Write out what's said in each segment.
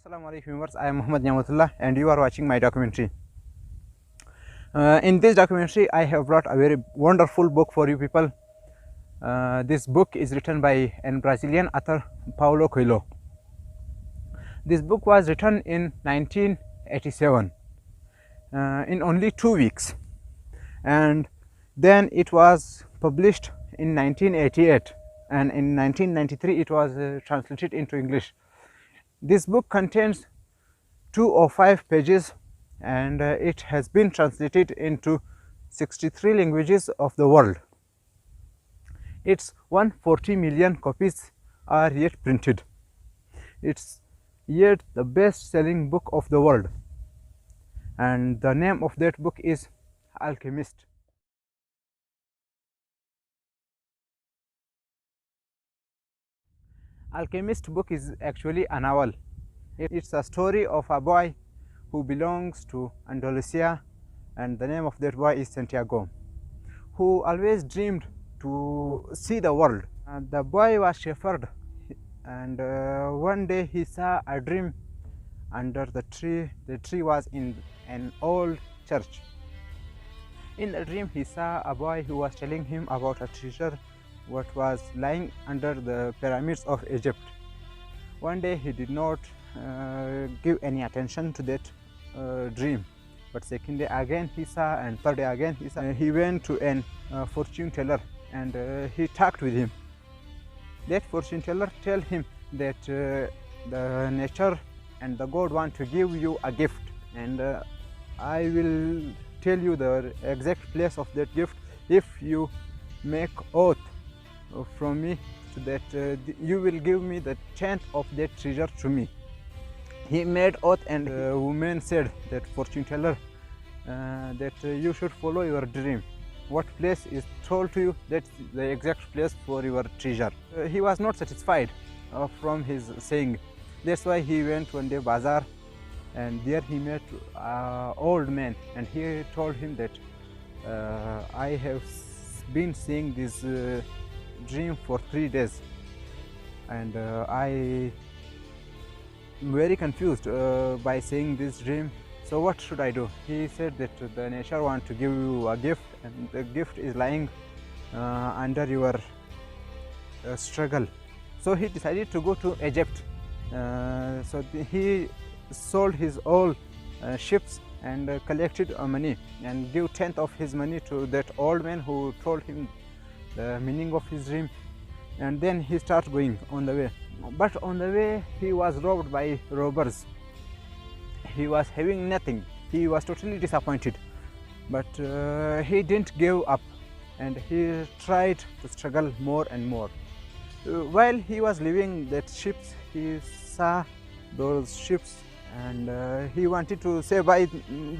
Assalamu alaikum viewers, I am Niamat Ullah and you are watching my documentary. In this documentary I have brought a very wonderful book for you people. This book is written by a Brazilian author, Paulo Coelho. This book was written in 1987 in only 2 weeks, and then it was published in 1988, and in 1993 it was translated into English. This book contains 205 pages and it has been translated into 63 languages of the world. Its 140 million copies are yet printed. It's yet the best-selling book of the world, and the name of that book is Al-Chemist. Al-Chemist book is actually a novel. It's a story of a boy who belongs to Andalusia, and the name of that boy is Santiago, who always dreamed to see the world. The boy was shepherd, and one day he saw a dream under the tree. The tree was in an old church. In the dream he saw a boy who was telling him about a treasure what was lying under the pyramids of Egypt. One day he did not give any attention to that dream, but second day again he saw, and third day again he saw. He went to an fortune teller and he talked with him. That fortune teller tell him that the nature and the God want to give you a gift, and I will tell you the exact place of that gift if you make oath from me so that you will give me the tenth of that treasure to me. He made oath, and the woman said, that fortune teller, that you should follow your dream. What place is told to you, that's the exact place for your treasure. He was not satisfied from his saying. That's why he went one day bazaar, and there he met an old man, and he told him that I have been seeing this dream for 3 days, and I am very confused by seeing this dream. So what should I do? He said that the nature want to give you a gift, and the gift is lying under your struggle. So he decided to go to Egypt. He sold his old ships and collected money and gave tenth of his money to that old man who told him the meaning of his dream, and then he started going on the way. But on the way he was robbed by robbers. He was having nothing. He was totally disappointed, but he didn't give up, and he tried to struggle more and more. While he was leaving that ships, he saw those ships, and he wanted to say bye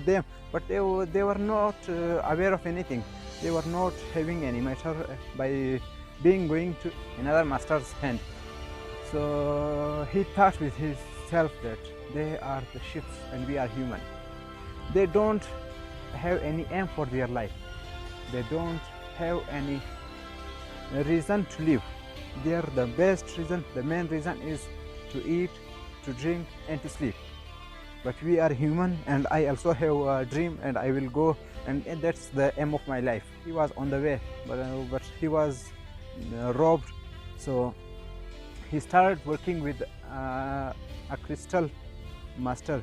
them, but they were not aware of anything. They were not having any matter by being going to another master's hand. So he thought with himself that they are the ships and we are human. They don't have any aim for their life. They don't have any reason to live. They are the best reason. The main reason is to eat, to drink, and to sleep. But we are human, and I also have a dream, and I will go, and that's the aim of my life. He was on the way, but he was robbed. So he started working with a crystal master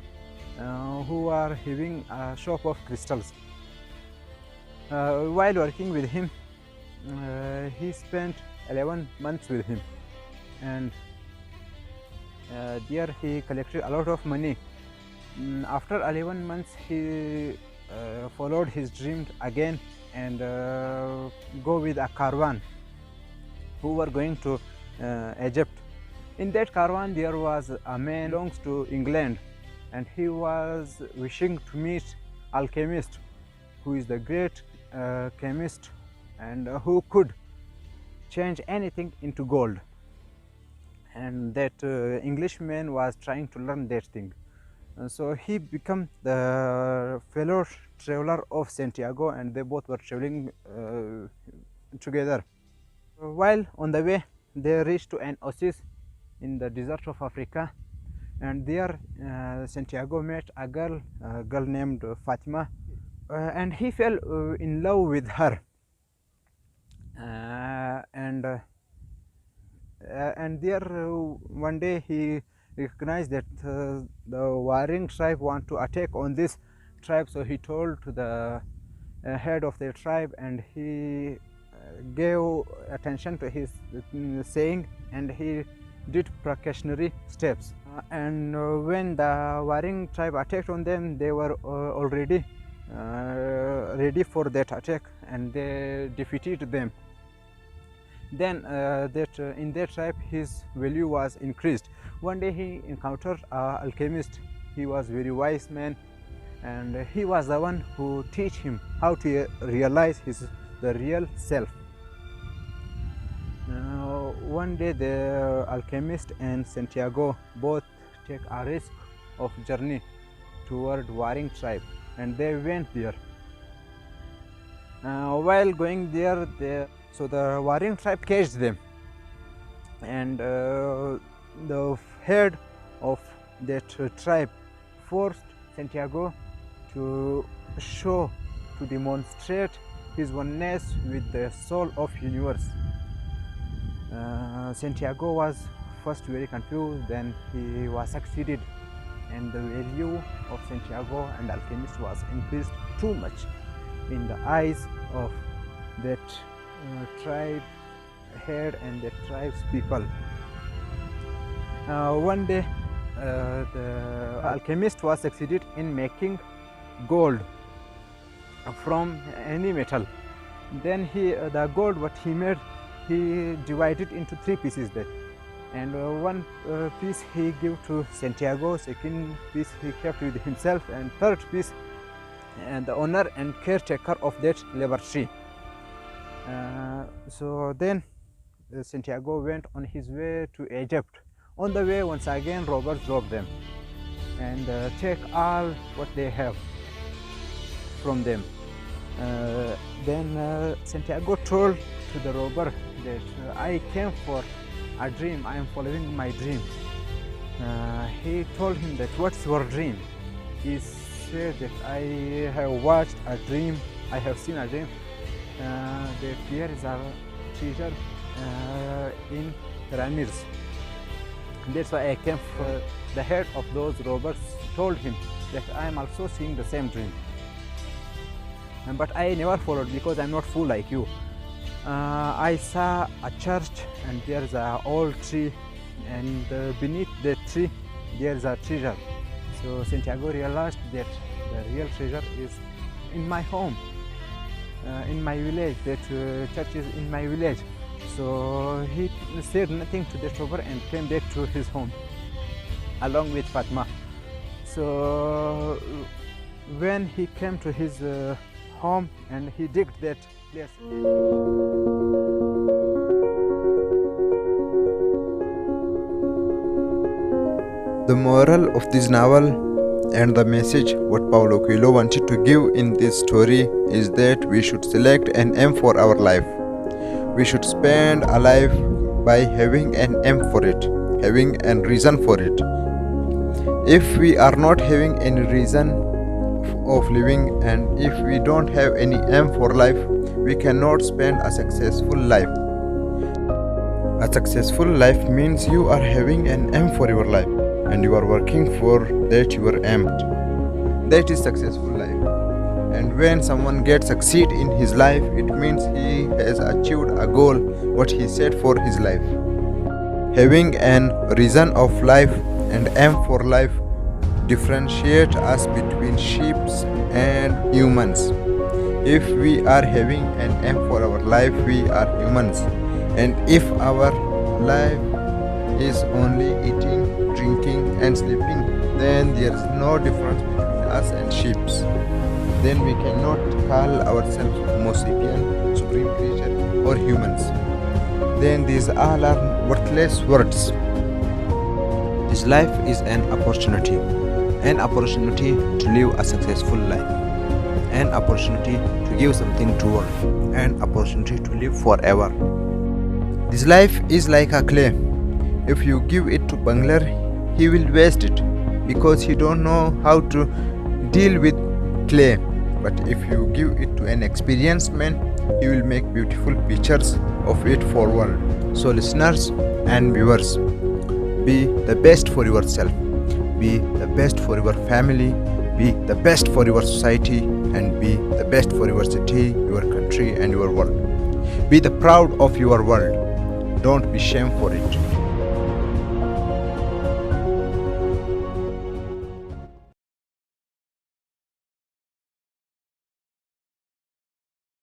who are having a shop of crystals. While working with him, he spent 11 months with him, and there he collected a lot of money. After 11 months he followed his dream again and go with a caravan who were going to Egypt. In that caravan there was a man who belongs to England, and he was wishing to meet Al-Chemist, who is the great chemist and who could change anything into gold. And that Englishman was trying to learn that thing. So he became the fellow traveler of Santiago, and they both were traveling together. While on the way, they reached to an oasis in the desert of Africa, and there Santiago met a girl named Fatima, and he fell in love with her. And there one day he recognized that the warring tribe want to attack on this tribe, so he told to the head of their tribe, and he gave attention to his saying, and he did precautionary steps. And when the warring tribe attacked on them, they were already ready for that attack, and they defeated them. Then in their tribe his value was increased. One day he encountered Al-Chemist. He was very wise man, and he was the one who teach him how to realize the real self. One day the Al-Chemist and Santiago both take a risk of journey toward warring tribe, and they went there. While going there, so the warring tribe caged them, and the head of that tribe forced Santiago to demonstrate his oneness with the soul of universe. Santiago was first very confused, then he was succeeded, and the value of Santiago and Al-Chemist was increased too much in the eyes of that tribe head and the tribe's people. One day the Al-Chemist was succeeded in making gold from any metal. Then the gold what he made, he divided into 3 pieces there, and one piece he gave to Santiago, second piece he kept with himself, and third piece and the owner and caretaker of that laboratory. So then Santiago went on his way to Egypt. On the way, once again robbers robbed them and take all what they have from them. Then Santiago told to the robber that I came for a dream, I am following my dream. He told him that what's your dream? He said that I have watched a dream, I have seen a dream that there is a treasure in pyramids. That's why I came for. The head of those robbers told him that I am also seeing the same dream, but I never followed because I am not fool like you. I saw a church and there is an old tree, and beneath the tree there is a treasure. So Santiago realized that the real treasure is in my home, in my village. That church is in my village. So he said nothing to the robber and came back to his home along with Fatima. So when he came to his home and he digged that place, the moral of this novel and the message what Paulo Coelho wanted to give in this story is that we should select an aim for our life. We should spend a life by having an aim for it, having a reason for it. If we are not having any reason of living, and if we don't have any aim for life, we cannot spend a successful life. A successful life means you are having an aim for your life and you are working for that you are aimed. That is successful life. And when someone gets succeed in his life, it means he has achieved a goal what he set for his life. Having an reason of life and aim for life differentiate us between sheep and humans. If we are having an aim for our life, we are humans. And if our life is only eating, drinking and sleeping, then there is no difference between us and sheep. Then we cannot call ourselves Homo sapien, supreme creature, or humans. Then these all are worthless words. This life is an opportunity to live a successful life, an opportunity to give something to world, an opportunity to live forever. This life is like a clay. If you give it to bungler, he will waste it because he don't know how to deal with clay. But if you give it to an experienced man, he will make beautiful pictures of it for world. So listeners and viewers, be the best for yourself, be the best for your family, be the best for your society, and be the best for your city, your country, and your world. Be the proud of your world. Don't be ashamed for it.